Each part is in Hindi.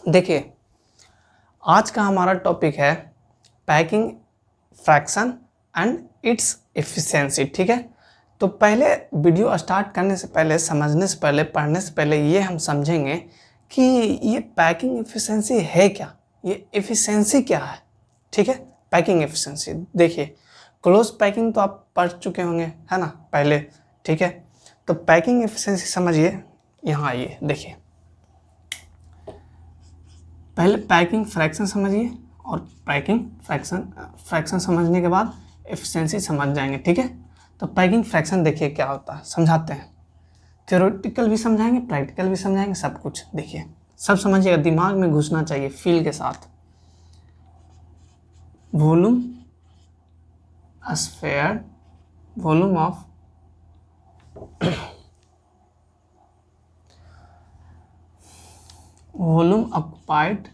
देखिए, आज का हमारा टॉपिक है packing fraction and its efficiency. ठीक है, तो पहले वीडियो स्टार्ट करने से पहले, समझने से पहले, पढ़ने से पहले ये हम समझेंगे कि ये पैकिंग एफिशिएंसी है क्या, ये एफिशिएंसी क्या है। ठीक है, पैकिंग एफिशिएंसी देखिए, क्लोज पैकिंग तो आप पढ़ चुके होंगे, है ना, पहले। ठीक है, तो पैकिंग एफिशिएंसी समझिए। यहाँ आइए, देखिए, पहले पैकिंग फ्रैक्शन समझिए और पैकिंग फ्रैक्शन समझने के बाद एफिशिएंसी समझ जाएंगे। ठीक है, तो पैकिंग फ्रैक्शन देखिए क्या होता है, समझाते हैं। थ्योरेटिकल भी समझाएंगे, प्रैक्टिकल भी समझाएंगे, सब कुछ देखिए, सब समझिएगा, दिमाग में घुसना चाहिए फील के साथ। Volume sphere, volume of volume occupied,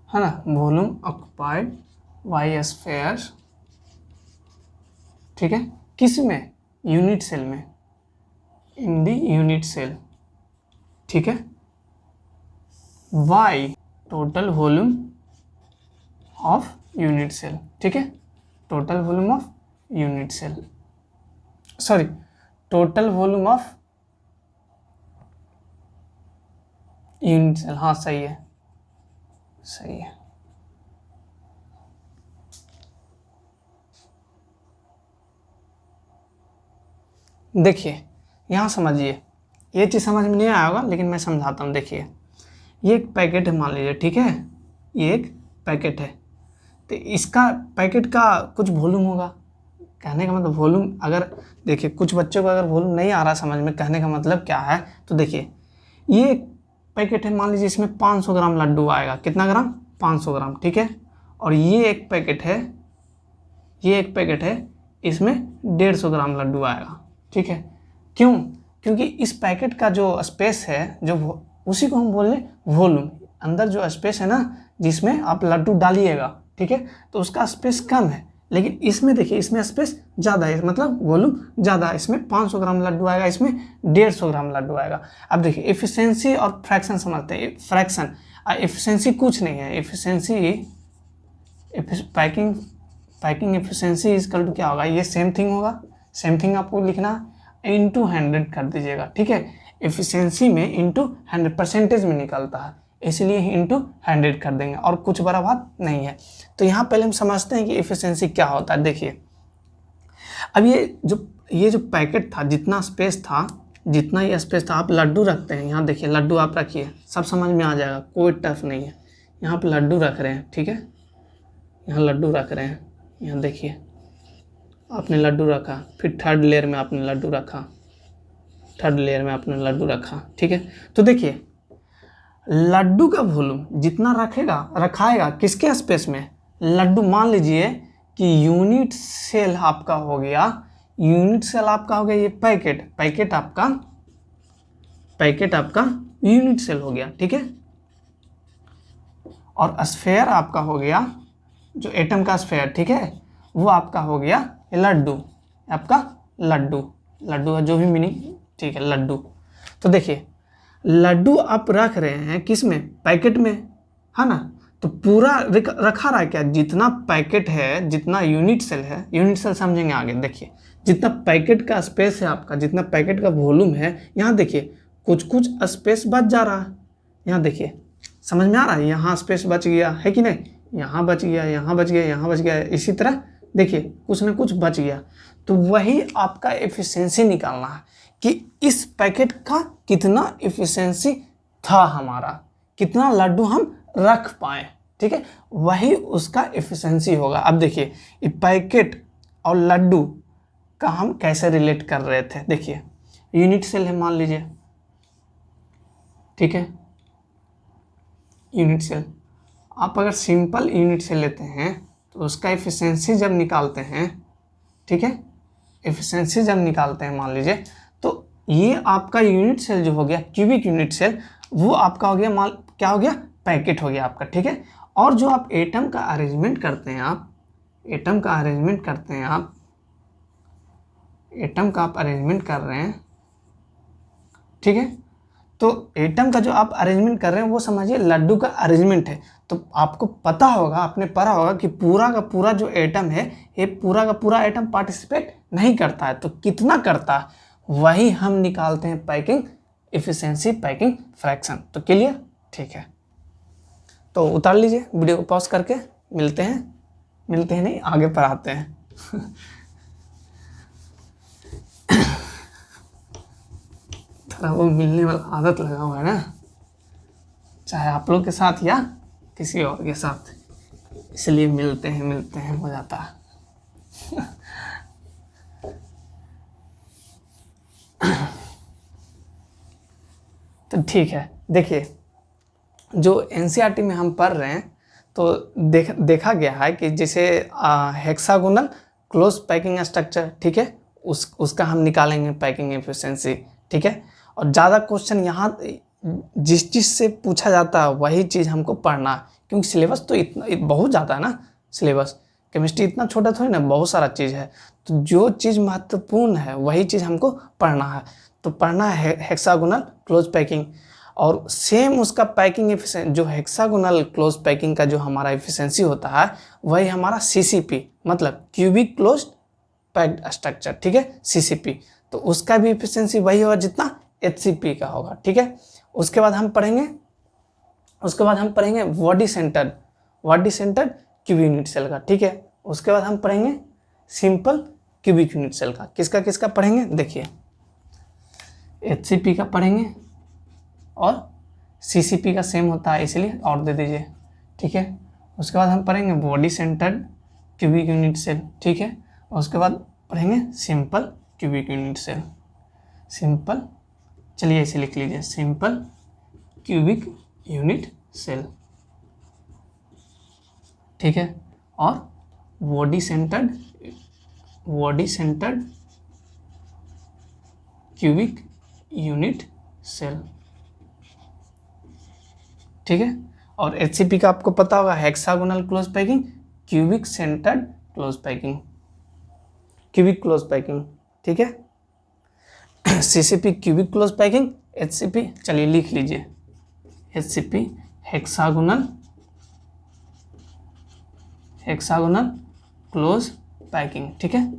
है ना, वॉल्यूम ऑक्युपाइड बाय स्फीयर। ठीक है, किस में? यूनिट सेल में, इन दी यूनिट सेल। ठीक है, Y total volume of unit cell. ठीक है, total volume of unit cell, sorry, total volume of unit cell. हाँ, सही है, सही है। देखिए, यहाँ समझिए, ये चीज़ समझ में नहीं आया होगा लेकिन मैं समझाता हूँ। देखिए, ये एक पैकेट है, मान लीजिए। ठीक है, ये एक पैकेट है, तो इसका पैकेट का कुछ वॉल्यूम होगा। कहने का मतलब वॉल्यूम, अगर देखिए कुछ बच्चों को अगर वॉल्यूम नहीं आ रहा समझ में, कहने का मतलब क्या है, तो देखिए, ये एक पैकेट है, मान लीजिए इसमें 500 ग्राम लड्डू आएगा। कितना ग्राम? 500 ग्राम। ठीक है, और ये एक पैकेट है, ये एक पैकेट है, इसमें 150 ग्राम लड्डू आएगा। ठीक है, क्यों? क्योंकि इस पैकेट का जो स्पेस है, जो उसी को हम बोल रहे वॉल्यूम। अंदर जो स्पेस है ना, जिसमें आप लड्डू डालिएगा, ठीक है, तो उसका स्पेस कम है। लेकिन इसमें देखिए, इसमें स्पेस ज़्यादा है, मतलब वॉल्यूम ज़्यादा है। इसमें 500 ग्राम लड्डू आएगा, इसमें 150 ग्राम लड्डू आएगा। अब देखिए, एफिशिएंसी और फ्रैक्शन समझते हैं। फ्रैक्शन, एफिशिएंसी कुछ नहीं है। Efficiency, packing efficiency is equal to क्या होगा, ये सेम थिंग होगा। सेम थिंग आपको लिखना, इंटू 100 कर दीजिएगा। ठीक है, एफिशिएंसी में इंटू 100 परसेंटेज में निकलता है, इसलिए इंटू 100 कर देंगे, और कुछ बड़ा बात नहीं है। तो यहाँ पहले हम समझते हैं कि एफिशिएंसी क्या होता है। देखिए, अब ये जो पैकेट था, जितना स्पेस था, जितना ये स्पेस था, आप लड्डू रखते हैं यहाँ। देखिए, लड्डू आप रखिए, सब समझ में आ जाएगा, कोई टफ नहीं है। यहाँ पे लड्डू रख रहे हैं। ठीक है, यहाँ लड्डू रख रहे हैं। यहाँ देखिए, आपने लड्डू रखा, फिर थर्ड लेयर में आपने लड्डू रखा, थर्ड लेयर में आपने लड्डू रखा। ठीक है, तो देखिए, लड्डू का वॉल्यूम जितना रखाएगा किसके स्पेस में? लड्डू। मान लीजिए कि यूनिट सेल आपका हो गया, यूनिट सेल आपका हो गया ये पैकेट आपका यूनिट सेल हो गया। ठीक है, और स्फीयर आपका हो गया, जो एटम का स्फीयर, ठीक है, वो आपका हो गया लड्डू, आपका लड्डू है, जो भी मीनिंग, ठीक है, लड्डू। तो देखिए, लड्डू आप रख रहे हैं किस में? पैकेट में, है ना। तो पूरा रखा रहा है क्या? जितना पैकेट है, जितना यूनिट सेल है, यूनिट सेल समझेंगे आगे। देखिए, जितना पैकेट का स्पेस है आपका, जितना पैकेट का वॉल्यूम है, यहाँ देखिए कुछ स्पेस बच जा रहा है। यहाँ देखिए, समझ में आ रहा है, यहाँ स्पेस बच गया है कि नहीं, यहाँ बच गया, यहाँ बच गया, यहाँ बच गया, इसी तरह देखिए कुछ ना कुछ बच गया। तो वही आपका एफिशिएंसी निकालना है कि इस पैकेट का कितना एफिशिएंसी था, हमारा कितना लड्डू हम रख पाए। ठीक है, वही उसका एफिशिएंसी होगा। अब देखिए, ये पैकेट और लड्डू का हम कैसे रिलेट कर रहे थे। देखिए, यूनिट सेल है, मान लीजिए, ठीक है, यूनिट सेल। आप अगर सिंपल यूनिट सेल लेते हैं तो उसका एफिशिएंसी जब निकालते हैं, ठीक है, एफिशिएंसी जब निकालते हैं, मान लीजिए, तो ये आपका यूनिट सेल जो हो गया, क्यूबिक यूनिट सेल, वो आपका हो गया, क्या हो गया? पैकेट हो गया आपका। ठीक है, और जो आप एटम का अरेंजमेंट करते हैं, आप एटम का अरेंजमेंट करते हैं, आप एटम का आप अरेंजमेंट कर रहे हैं, ठीक है, तो एटम का जो आप अरेंजमेंट कर रहे हैं वो समझिए लड्डू का अरेंजमेंट है। तो आपको पता होगा, आपने पढ़ा होगा कि पूरा का पूरा जो एटम है ये पूरा का पूरा एटम पार्टिसिपेट नहीं करता है, तो कितना करता है वही हम निकालते हैं पैकिंग एफिशिएंसी, पैकिंग फ्रैक्शन। तो क्लियर? ठीक है, तो उतार लीजिए, वीडियो को पॉज करके मिलते हैं नहीं, आगे पढ़ाते हैं। थोड़ा वो मिलने वाला आदत लगा हुआ है ना, चाहे आप लोग के साथ या किसी और के साथ, इसलिए मिलते हैं हो जाता है। तो ठीक है, देखिए जो एनसीईआरटी में हम पढ़ रहे हैं तो देखा गया है कि जैसे हेक्सागोनल क्लोज पैकिंग स्ट्रक्चर, ठीक है, उसका हम निकालेंगे पैकिंग एफिशिएंसी, ठीक है। और ज़्यादा क्वेश्चन यहाँ जिस चीज़ से पूछा जाता है वही चीज़ हमको पढ़ना है, क्योंकि सिलेबस तो इतना बहुत ज़्यादा है ना, सिलेबस केमिस्ट्री इतना छोटा थोड़ी ना, बहुत सारा चीज़ है। तो जो चीज़ महत्वपूर्ण है वही चीज़ हमको पढ़ना है। तो पढ़ना है हेक्सागोनल क्लोज पैकिंग, और सेम उसका पैकिंग एफिशिएंसी जो हेक्सागोनल क्लोज पैकिंग का जो हमारा एफिशिएंसी होता है वही हमारा सीसीपी, मतलब क्यूबिक क्लोज पैक्ड स्ट्रक्चर, ठीक है, सीसीपी। तो उसका भी एफिशिएंसी वही होगा जितना एचसीपी का होगा, ठीक है। उसके बाद हम पढ़ेंगे body centred cubic unit cell का, ठीक है। उसके बाद हम पढ़ेंगे सिंपल क्यूबिक यूनिट सेल का। किसका पढ़ेंगे? देखिए एचसीपी का पढ़ेंगे और सीसीपी का सेम होता है, इसलिए और दे दीजिए, ठीक है। उसके बाद हम पढ़ेंगे body centred cubic unit cell, ठीक है। उसके बाद पढ़ेंगे simple cubic unit cell, simple, चलिए इसे लिख लीजिए, सिंपल क्यूबिक यूनिट सेल, ठीक है। और body centred cubic unit cell, ठीक है। और एचसीपी का आपको पता होगा hexagonal close packing, cubic centred close packing, cubic close packing, ठीक है। CCP cubic close packing, HCP चलिए लिख लीजिए, एचसीपी हेक्सागोनल क्लोज पैकिंग, ठीक है।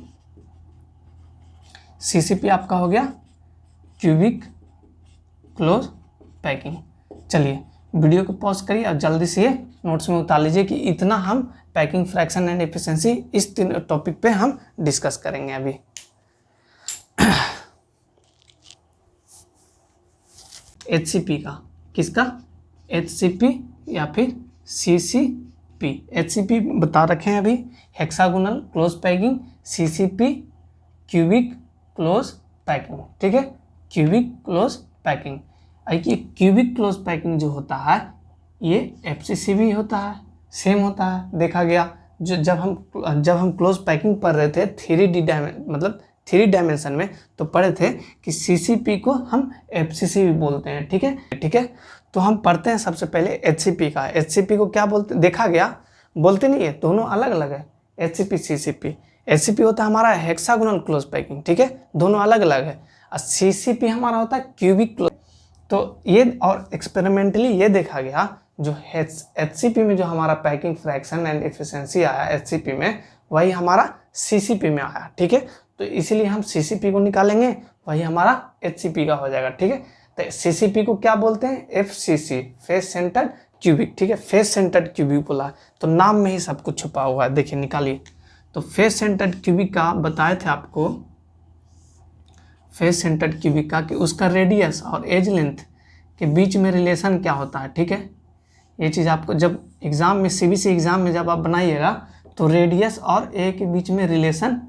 सीसीपी आपका हो गया क्यूबिक क्लोज पैकिंग। चलिए वीडियो को पॉज करिए और जल्दी से ये नोट्स में उतार लीजिए कि इतना हम पैकिंग फ्रैक्शन एंड एफिशिएंसी इस तीन टॉपिक पे हम डिस्कस करेंगे अभी। एचसीपी का, किसका? एचसीपी या फिर सीसीपी। एचसीपी बता रखे हैं अभी, hexagonal close packing, CCP cubic close packing, ठीक है, क्यूबिक क्लोज पैकिंग। ये क्यूबिक क्लोज पैकिंग जो होता है ये एफसीसी भी होता है, सेम होता है, देखा गया। जो जब हम क्लोज पैकिंग पढ़ रहे थे 3 डायमेंशन में, तो पढ़े थे कि सीसीपी को हम एफसीसी भी बोलते हैं, ठीक है। तो हम पढ़ते हैं सबसे पहले एचसीपी का। एचसीपी को क्या बोलते, देखा गया, बोलते नहीं है, दोनों अलग अलग है, एचसीपी सीसीपी। एचसीपी होता है हमारा हेक्सागोनल क्लोज पैकिंग, ठीक है, दोनों अलग अलग है। और सीसीपी हमारा होता है क्यूबिक क्लोज। तो ये और एक्सपेरिमेंटली ये देखा गया जो एचसीपी में जो हमारा पैकिंग फ्रैक्शन एंड एफिशिएंसी आया एचसीपी में, वही हमारा सीसीपी में आया, ठीक है। तो इसीलिए हम सीसीपी को निकालेंगे, वही हमारा एचसीपी का हो जाएगा, ठीक है। तो सीसीपी को क्या बोलते हैं? एफसीसी, फेस सेंटर्ड क्यूबिक, ठीक है, फेस सेंटर्ड क्यूबिक बोला, तो नाम में ही सब कुछ छुपा हुआ है, देखिए निकालिए। तो फेस सेंटर्ड क्यूबिक का बताए थे आपको, फेस सेंटर्ड क्यूबिक का, कि उसका रेडियस और एज लेंथ के बीच में रिलेशन क्या होता है, ठीक है। ये चीज़ आपको जब एग्ज़ाम में, सीबीसी एग्ज़ाम में जब आप बनाइएगा तो रेडियस और ए के बीच में रिलेशन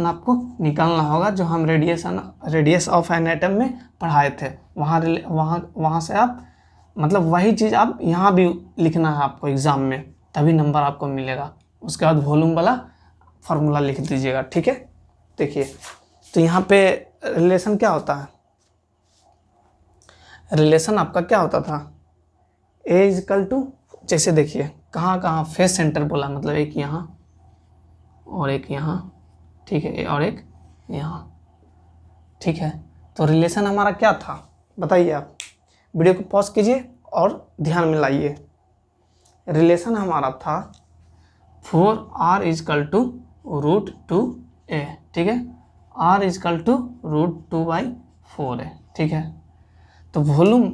आपको निकालना होगा, जो हम रेडियस ऑफ एन एटम में पढ़ाए थे। वहाँ से आप, मतलब वही चीज़ आप यहाँ भी लिखना है आपको एग्ज़ाम में, तभी नंबर आपको मिलेगा। उसके बाद वॉल्यूम वाला फार्मूला लिख दीजिएगा, ठीक है। देखिए तो यहाँ पे रिलेशन क्या होता है, रिलेशन आपका क्या होता था, ए इजकल टू, जैसे देखिए कहाँ फेस सेंटर बोला, मतलब एक यहाँ और एक यहाँ, ठीक है, और एक यहाँ, ठीक है। तो रिलेशन हमारा क्या था बताइए आप, वीडियो को पॉज कीजिए और ध्यान में लाइए। रिलेशन हमारा था 4r इजकल टू √2a, ठीक है, r इजकल टू √2/4 है, ठीक है। तो वॉल्यूम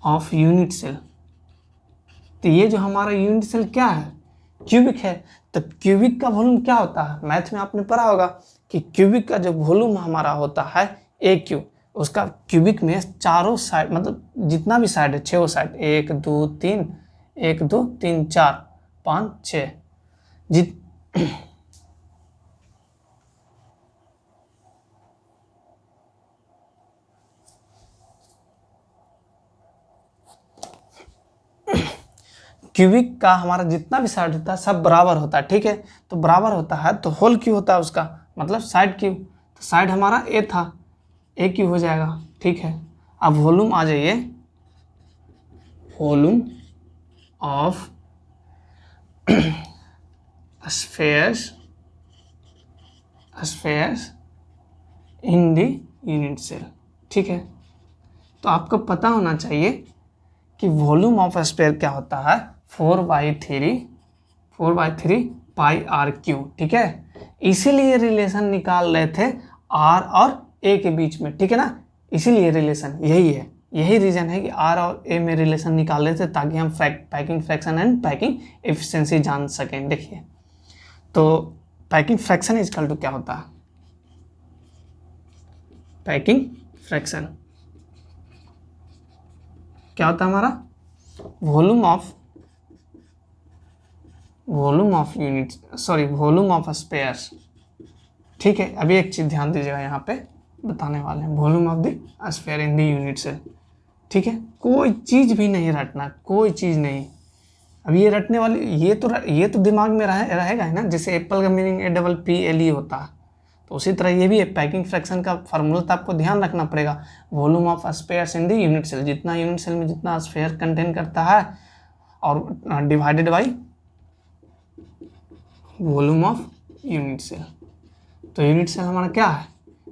ऑफ यूनिट सेल, तो ये जो हमारा यूनिट सेल क्या है, क्यूबिक है। तो क्यूबिक का वॉल्यूम क्या होता है, मैथ में आपने पढ़ा होगा कि क्यूबिक का जो वॉल्यूम हमारा होता है AQ, उसका क्यूबिक में चारों साइड, मतलब जितना भी साइड है, 6 साइड, 1 2 3 1 2 3 4 5 6 जित क्यूबिक का हमारा जितना भी साइड होता है सब बराबर होता है, ठीक है। तो बराबर होता है तो होल क्यू होता है उसका, मतलब साइड क्यू। तो साइड हमारा A था, AQ हो जाएगा, ठीक है। अब वॉल्यूम आ जाइए, volume of spheres in the unit cell, ठीक है। तो आपको पता होना चाहिए कि वॉल्यूम ऑफ स्फेयर क्या होता है, 4/3 पाई आर क्यू, ठीक है। इसीलिए रिलेशन निकाल रहे थे R और A के बीच में, ठीक है ना। इसीलिए रिलेशन यही है, यही रीज़न है कि R और A में रिलेशन निकाल रहे थे ताकि हम packing fraction and packing efficiency जान सकें। देखिए, तो पैकिंग फ्रैक्शन इजकल टू क्या होता है, पैकिंग फ्रैक्शन क्या होता है हमारा, वॉल्यूम ऑफ स्पेयर्स, ठीक है। अभी एक चीज़ ध्यान दीजिएगा, यहाँ पे बताने वाले हैं, volume of the sphere in the unit cell, ठीक है। कोई चीज़ भी नहीं रटना, कोई चीज़ नहीं। अब ये रटने वाली, ये तो दिमाग में रहेगा है ना, जैसे एप्पल का मीनिंग APPLE होता है, तो उसी तरह ये भी है। पैकिंग फ्रैक्शन का फार्मूला तो आपको ध्यान रखना पड़ेगा, volume of spheres in the unit cell, जितना यूनिट सेल में जितना स्फेयर कंटेन करता है, और divided by volume of unit cell. तो यूनिट सेल हमारा क्या है,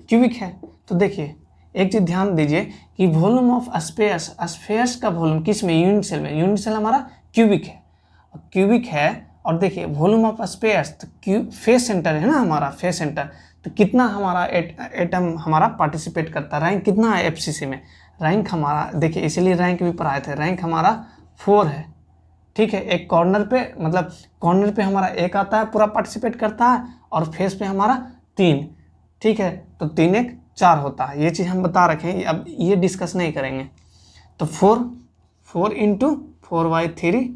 क्यूबिक है। तो देखिए एक चीज़ ध्यान दीजिए कि वॉल्यूम ऑफ स्पेयर्स का वॉल्यूम किस में, यूनिट सेल में। यूनिट सेल हमारा क्यूबिक है, और देखिए वॉल्यूम ऑफ स्पेयर्स, तो फेस सेंटर है ना हमारा, फेस सेंटर, तो कितना हमारा एटम हमारा पार्टिसिपेट करता है, रैंक कितना है FCC में, रैंक हमारा, देखिए इसीलिए रैंक भी पढ़ाए थे, रैंक हमारा 4 है, ठीक है। एक कॉर्नर पे, मतलब कॉर्नर पे हमारा 1 आता है, पूरा पार्टिसिपेट करता है, और फेस पे हमारा 3, ठीक है। तो 3 1 4 होता है, ये चीज़ हम बता रखे हैं, अब ये डिस्कस नहीं करेंगे। तो 4 इंटू 4/3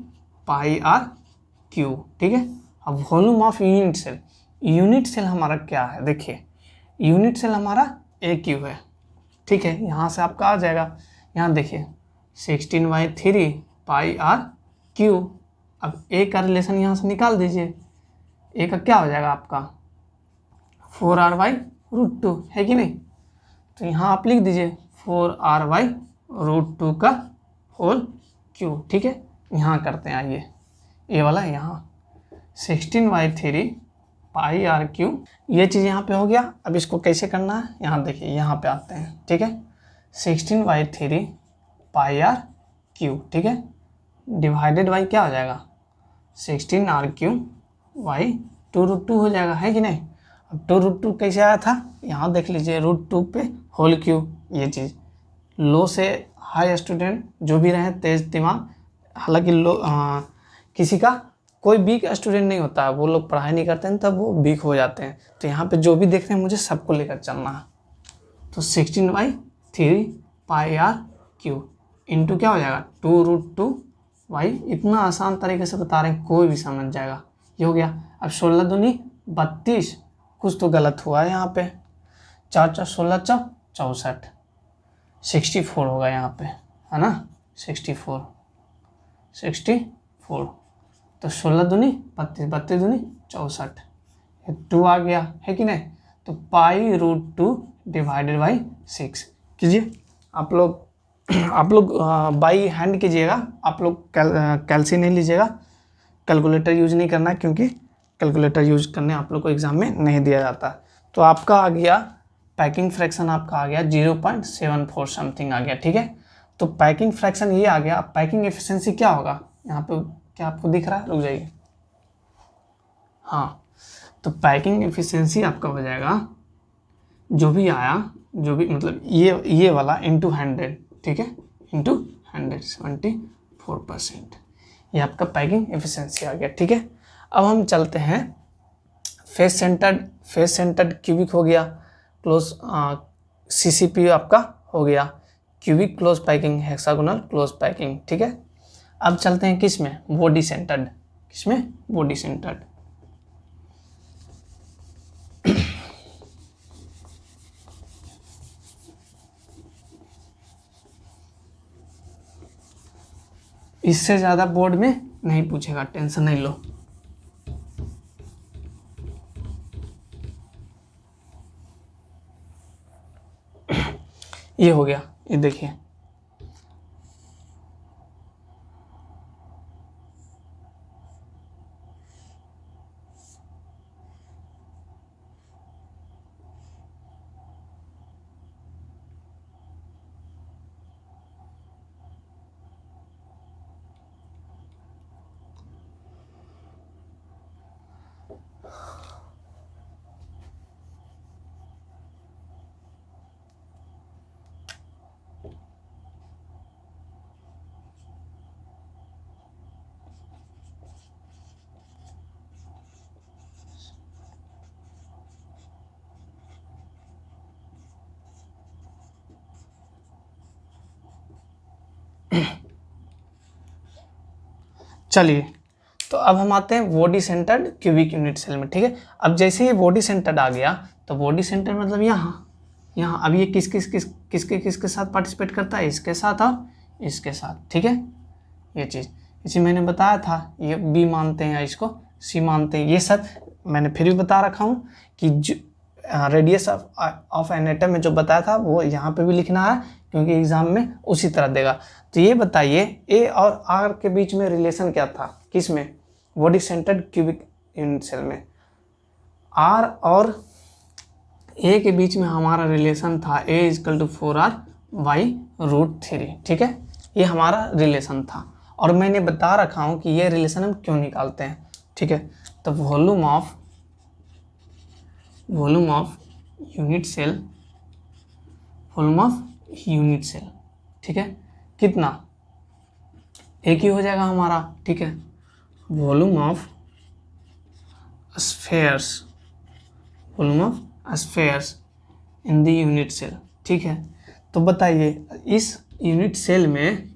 पाई आर क्यू, ठीक है। अब वॉल्यूम ऑफ यूनिट सेल हमारा क्या है, देखिए यूनिट सेल हमारा AQ है, ठीक है। यहाँ से आपका आ जाएगा, यहाँ देखिए 16/3 पाई आर क्यू। अब A का रिलेशन यहाँ से निकाल दीजिए, A का क्या हो जाएगा आपका 4r/√2 है कि नहीं। तो यहाँ आप लिख दीजिए 4r/√2 का होल क्यू, ठीक है। यहाँ करते हैं, आइए ये वाला यहाँ 16/3 पाई आर क्यू, ये चीज़ यहाँ पे हो गया। अब इसको कैसे करना है, यहाँ देखिए, यहाँ पे आते हैं, ठीक है। 16/3 पाई आर क्यू, ठीक है, डिवाइडेड बाई क्या हो जाएगा 16r³/2√2 हो जाएगा, है कि नहीं। अब 2√2 कैसे आया था, यहाँ देख लीजिए, √2 पे होल क्यू। ये चीज़ लो से हाई स्टूडेंट जो भी रहे, तेज दिमाग, हालांकि किसी का कोई वीक स्टूडेंट नहीं होता है, वो लोग पढ़ाई नहीं करते हैं तब वो वीक हो जाते हैं। तो यहाँ पे जो भी देख रहे हैं मुझे सबको लेकर चलना है। तो 16/3 पाई आर क्यू इंटू क्या हो जाएगा 2√2 भाई, इतना आसान तरीके से बता रहे हैं, कोई भी समझ जाएगा। ये हो गया। अब 16 दूनी 32, कुछ तो गलत हुआ है यहाँ पे, 4 4 16 64, 64 होगा यहाँ पे, है ना, 64। तो 16 दूनी 32, 32 दूनी 64, 2 आ गया, है कि नहीं। तो π√2 डिवाइडेड बाई 6 कीजिए। आप लोग बाई हैंड कीजिएगा, आप लोग कैलसी नहीं लीजिएगा, कैलकुलेटर यूज नहीं करना, क्योंकि कैलकुलेटर यूज करने आप लोग को एग्ज़ाम में नहीं दिया जाता। तो आपका आ गया पैकिंग फ्रैक्शन आपका आ गया 0.74 समथिंग आ गया, ठीक है। तो पैकिंग फ्रैक्शन ये आ गया। अब पैकिंग एफिशिएंसी क्या होगा यहाँ पे, क्या आपको दिख रहा है? रुक जाइए। हाँ, तो पैकिंग एफिशिएंसी आपका हो जाएगा जो भी आया, जो भी मतलब ये वाला इंटू 100, ठीक है, इंटू 100 74%, ये आपका पैकिंग एफिशिएंसी आ गया, ठीक है। अब हम चलते हैं फेस सेंटर्ड क्यूबिक हो गया, क्लोज सीसीपी आपका हो गया, cubic close packing, hexagonal close packing, ठीक है। अब चलते हैं किस में, बॉडी सेंटर्ड, किसमें, बॉडी सेंटर्ड। इससे ज़्यादा बोर्ड में नहीं पूछेगा, टेंशन नहीं लो। ये हो गया, ये देखिए, चलिए। तो अब हम आते हैं body centred cubic unit cell में, ठीक है। अब जैसे ये बॉडी सेंटर्ड आ गया, तो बॉडी सेंटर मतलब यहाँ अब ये किसके साथ पार्टिसिपेट करता है, इसके साथ और इसके साथ, ठीक है। ये चीज़ इसी मैंने बताया था, ये बी मानते हैं या इसको सी मानते हैं, ये सब मैंने फिर भी बता रखा हूँ कि जो रेडियस ऑफ एन एटम में जो बताया था वो यहाँ पे भी लिखना है, क्योंकि एग्जाम में उसी तरह देगा। तो ये बताइए ए और आर के बीच में रिलेशन क्या था, किस में, body centred cubic unit cell में। आर और ए के बीच में हमारा रिलेशन था ए इजकल टू 4r/√3, ठीक है। ये हमारा रिलेशन था और मैंने बता रखा हूँ कि ये रिलेशन हम क्यों निकालते हैं, ठीक है। तो वॉल्यूम ऑफ यूनिट सेल, ठीक है, कितना, एक ही हो जाएगा हमारा, ठीक है। Volume of spheres in the unit cell, ठीक है। तो बताइए इस यूनिट सेल में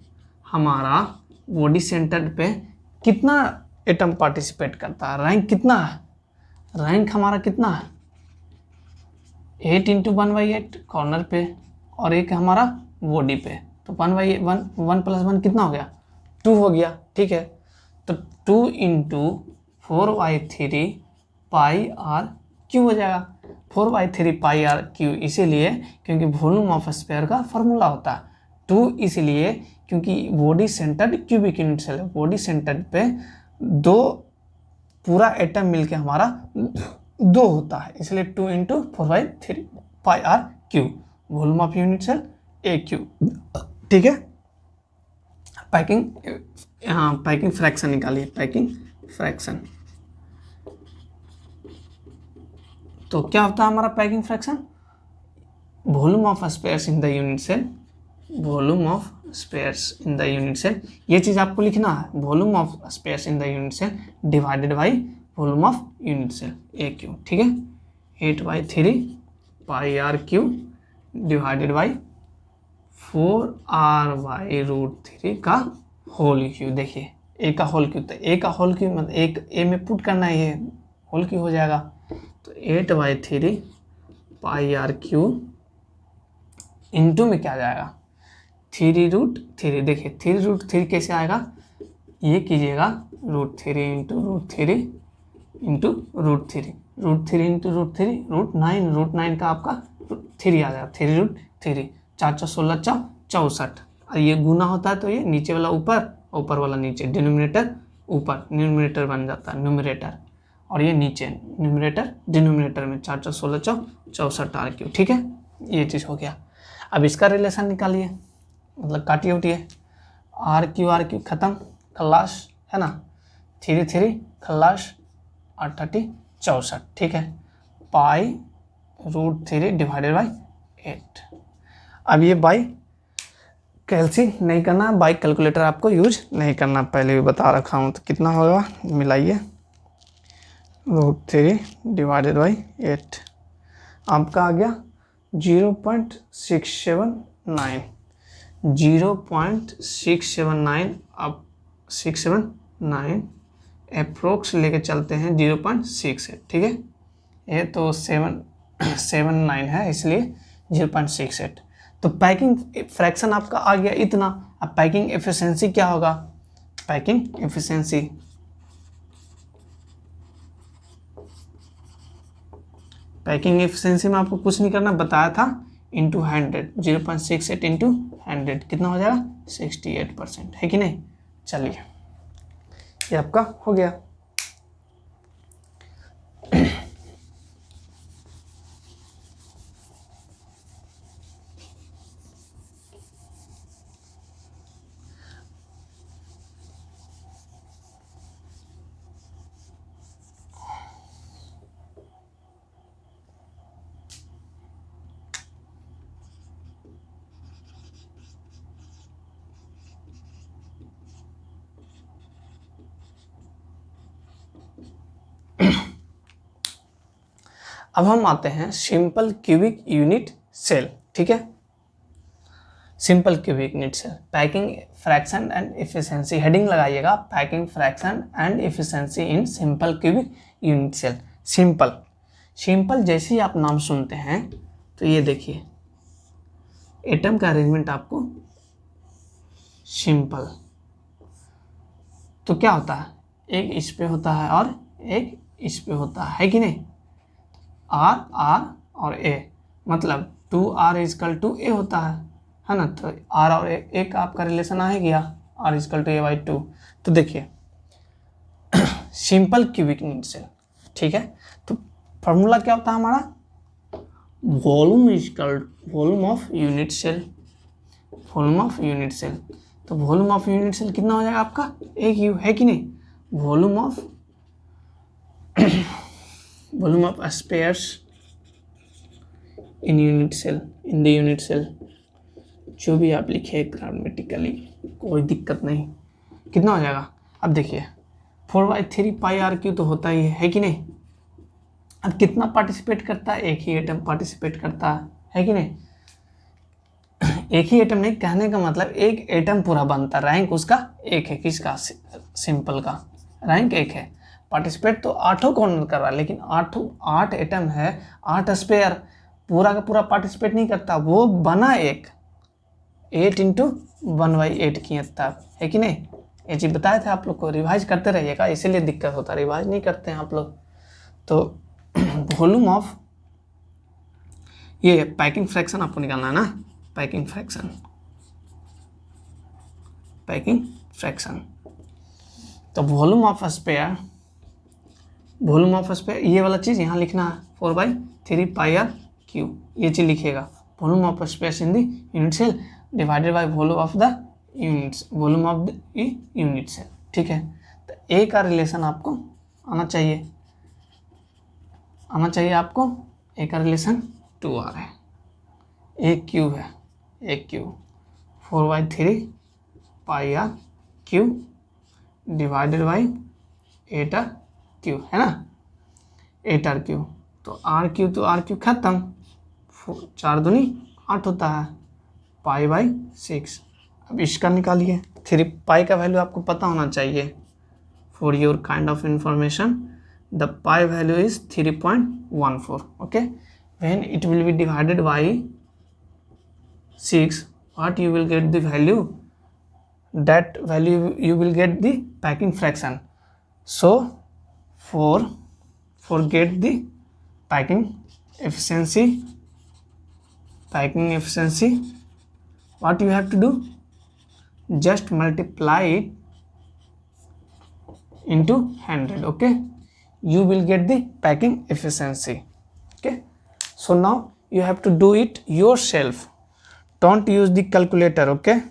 हमारा बॉडी सेंटर पे कितना एटम पार्टिसिपेट करता है, रैंक कितना है, रैंक हमारा कितना है, 8 × 1/8 कॉर्नर पे, और एक हमारा बॉडी पे, तो 1/1 1 + 1 कितना हो गया, 2 हो गया, ठीक है। तो 2 × 4/3 πr³ हो जाएगा, 4/3 πr³, इसीलिए क्योंकि वॉल्यूम ऑफ स्फीयर का फॉर्मूला होता है 2, इसलिए क्योंकि body centred cubic unit cell है, बॉडी सेंटर्ड पे 2 पूरा एटम मिलके हमारा 2 होता है, इसलिए 2 × 4/3 πr³, volume of unit cell AQ, ठीक है। पैकिंग फ्रैक्शन निकालिए, पैकिंग फ्रैक्शन। तो क्या होता है हमारा packing fraction, volume of spheres in the unit cell, volume of spheres in the unit cell, ये चीज़ आपको लिखना है, volume of spheres in the unit cell divided by volume of unit cell AQ, ठीक है। 8/3 πr³ डिवाइडेड बाई 4r/√3 का होल क्यू। देखिए ए का होल क्यू, तो ए का होल क्यू मतलब एक ए में पुट करना है, ये होल क्यू हो जाएगा। तो 8/3 πr³ इंटू में क्या जाएगा, 3√3, देखिए 3√3 कैसे आएगा, ये कीजिएगा √3 × √3 × √3, √3 × √3 √9 का आपका 3 आ जाएगा, 3√3, 4 × 16 64, और ये गुना होता है तो ये नीचे वाला ऊपर, ऊपर वाला नीचे, डिनोमिनेटर ऊपर, न्यूमरेटर बन जाता है न्यूमरेटर, और ये नीचे न्यूमरेटर डिनोमिनेटर में 4 4 16 64 RQ, ठीक है, ये चीज़ हो गया। अब इसका रिलेशन निकालिए, मतलब काटिए उटिए, RQ ख़त्म, खल्लास है ना, 3 3 खल्लास 8 64, ठीक है, पाई√3 डिवाइडेड बाई 8। अब ये बाई कैलसी नहीं करना, बाई कैलकुलेटर आपको यूज नहीं करना, पहले भी बता रखा हूँ। तो कितना होगा, मिलाइए, √3 डिवाइडेड बाई 8, आपका आ गया 0.679, 0.679, अब 679 अप्रोक्स लेके चलते हैं 0.68, ठीक है, ये तो 779 है इसलिए 0.68। तो पैकिंग फ्रैक्शन आपका आ गया इतना। अब पैकिंग एफिशिएंसी क्या होगा, पैकिंग एफिशिएंसी में आपको कुछ नहीं करना, बताया था, इंटू 100, 0.68 इंटू 100 कितना हो जाएगा, 68%, है कि नहीं। चलिए ये आपका हो गया। अब हम आते हैं सिंपल क्यूबिक यूनिट सेल, ठीक है, simple cubic unit cell, packing fraction and efficiency, heading लगाइएगा, packing fraction and efficiency in simple cubic unit cell. Simple जैसे ही आप नाम सुनते हैं तो ये देखिए एटम का अरेंजमेंट आपको सिंपल, तो क्या होता है, एक इस पे होता है और एक इस पे होता है कि नहीं, R और A, मतलब 2R इजकल टू A होता है ना, तो R और A का आपका रिलेशन आ गया, R इजकल टू A/2। तो देखिए सिंपल क्यूबिक यूनिट सेल, ठीक है, तो फॉर्मूला क्या होता है हमारा, volume is equal volume of unit cell, volume of unit cell. तो वॉल्यूम ऑफ यूनिट सेल कितना हो जाएगा आपका, AQ, है कि नहीं, volume of spheres in unit cell, in the unit cell, जो भी आप लिखे ग्रामेटिकली कोई दिक्कत नहीं, कितना हो जाएगा। अब देखिए 4/3 पाई RQ तो होता ही है कि नहीं। अब कितना पार्टिसिपेट करता है, एक ही एटम पार्टिसिपेट करता है कि नहीं, एक ही एटम नहीं, कहने का मतलब एक एटम पूरा बनता, रैंक उसका एक है, किसका, सिंपल का रैंक एक है, पार्टिसिपेट तो 8 कौन कर रहा है, लेकिन 8 एटम है, 8 स्पेयर, पूरा का पूरा पार्टिसिपेट नहीं करता, वो बना एक 8 इंटू 1/8 किए तब, है कि नहीं। ये चीज़ बताए थे आप लोग को, रिवाइज करते रहिएगा, इसीलिए दिक्कत होता है, रिवाइज नहीं करते हैं आप लोग। तो वॉल्यूम ऑफ, ये पैकिंग फ्रैक्शन आपको निकालना है ना, पैकिंग फ्रैक्शन, तो वॉल्यूम ऑफ स्पेयर, ये वाला चीज़ यहाँ लिखना है, 4/3 पाई RQ, ये चीज़ लिखिएगा, volume of space in the unit cell divided by volume of the units, volume of the unit cell, ठीक है। तो ए का रिलेशन आपको आना चाहिए आपको, ए का रिलेशन 2R है, AQ है, AQ 4/3 pi RQ divided by 8RQ, है ना, 8RQ। तो RQ तो RQ खत्म, 4 दूनी 8 होता है, पाई/6। अब इसका निकालिए, 3 पाई का वैल्यू आपको पता होना चाहिए, for your kind of information, the pi value is 3.14, okay. When it will be divided by 6, what you will get the value, that value you will get the packing fraction. So for get the packing efficiency, what you have to do, just multiply it into 100, okay, you will get the packing efficiency. Okay, so now you have to do it yourself. Don't use the calculator, okay,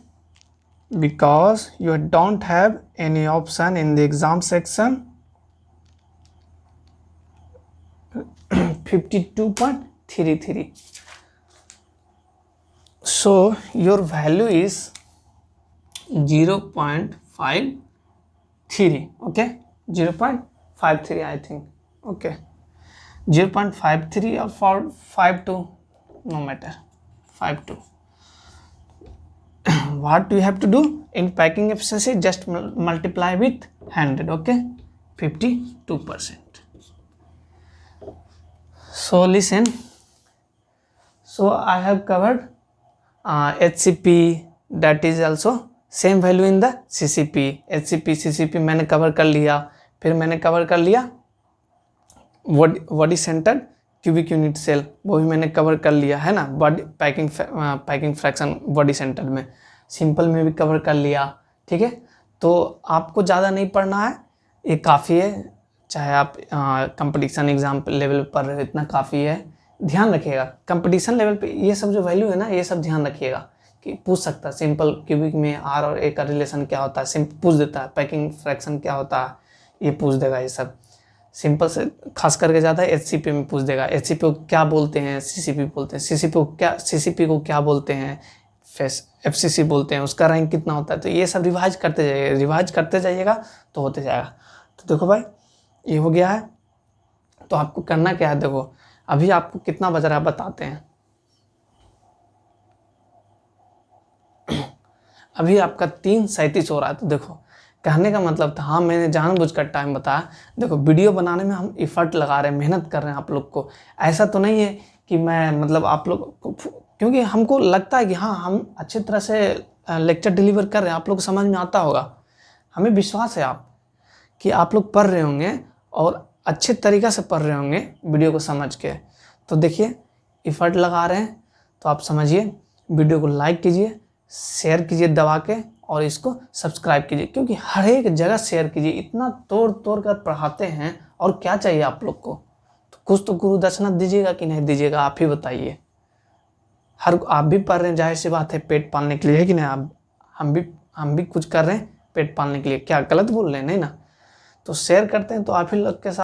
because you don't have any option in the exam section. 52.33. so your value is 0.53. okay, 0.53 I think. okay, 0.53 or 52, no matter, 52. What you have to do in packing efficiency, just multiply with 100. okay, 52%. so listen, so I have covered HCP, that is also same value in the CCP. HCP CCP मैंने कवर कर लिया. फिर मैंने कवर कर लिया body centre cubic unit cell, वो भी मैंने कवर कर लिया है ना. Body packing fraction body centre में, सिंपल में भी कवर कर लिया. ठीक है, तो आपको ज़्यादा नहीं पढ़ना है, ये काफ़ी है. चाहे आप कंपटीशन एग्जाम लेवल पर रहे हो, इतना काफ़ी है. ध्यान रखिएगा कंपटीशन लेवल पे ये सब जो वैल्यू है ना, ये सब ध्यान रखिएगा कि पूछ सकता है. सिंपल क्यूबिक में आर और ए का रिलेशन क्या होता है, सिंपल पूछ देता है. पैकिंग फ्रैक्शन क्या होता है, ये पूछ देगा. ये सब सिंपल से खास करके ज़्यादा HCP में पूछ देगा. HCP को क्या बोलते हैं, CCP बोलते हैं. CCP को क्या बोलते हैं, FCC बोलते हैं. उसका रैंक कितना होता है. तो ये सब रिवाइज करते जाइएगा तो होते जाएगा. तो देखो भाई, ये हो गया है. तो आपको करना क्या है, देखो अभी आपको कितना बज रहा है बताते हैं. अभी आपका 3:37 हो रहा है. तो देखो कहने का मतलब था, हाँ मैंने जानबूझकर टाइम बताया. देखो वीडियो बनाने में हम एफर्ट लगा रहे हैं, मेहनत कर रहे हैं आप लोग को. ऐसा तो नहीं है कि मैं मतलब आप लोग को, क्योंकि हमको लगता है कि हाँ हम अच्छी तरह से लेक्चर डिलीवर कर रहे हैं, आप लोग को समझ में आता होगा. हमें विश्वास है कि आप लोग पढ़ रहे होंगे और अच्छे तरीक़े से पढ़ रहे होंगे वीडियो को समझ के. तो देखिए एफर्ट लगा रहे हैं, तो आप समझिए. वीडियो को लाइक कीजिए, शेयर कीजिए दबा के, और इसको सब्सक्राइब कीजिए, क्योंकि हर एक जगह शेयर कीजिए. इतना तोड़ कर पढ़ाते हैं, और क्या चाहिए आप लोग को. तो कुछ तो गुरु दक्षिणा दीजिएगा कि नहीं दीजिएगा, आप ही बताइए. आप भी पढ़ रहे हैं, जाहिर सी बात है, पेट पालने के लिए, है कि नहीं. आप हम भी कुछ कर रहे हैं पेट पालने के लिए. क्या गलत बोल रहे हैं, नहीं ना. तो शेयर करते हैं तो आप ही लोग के साथ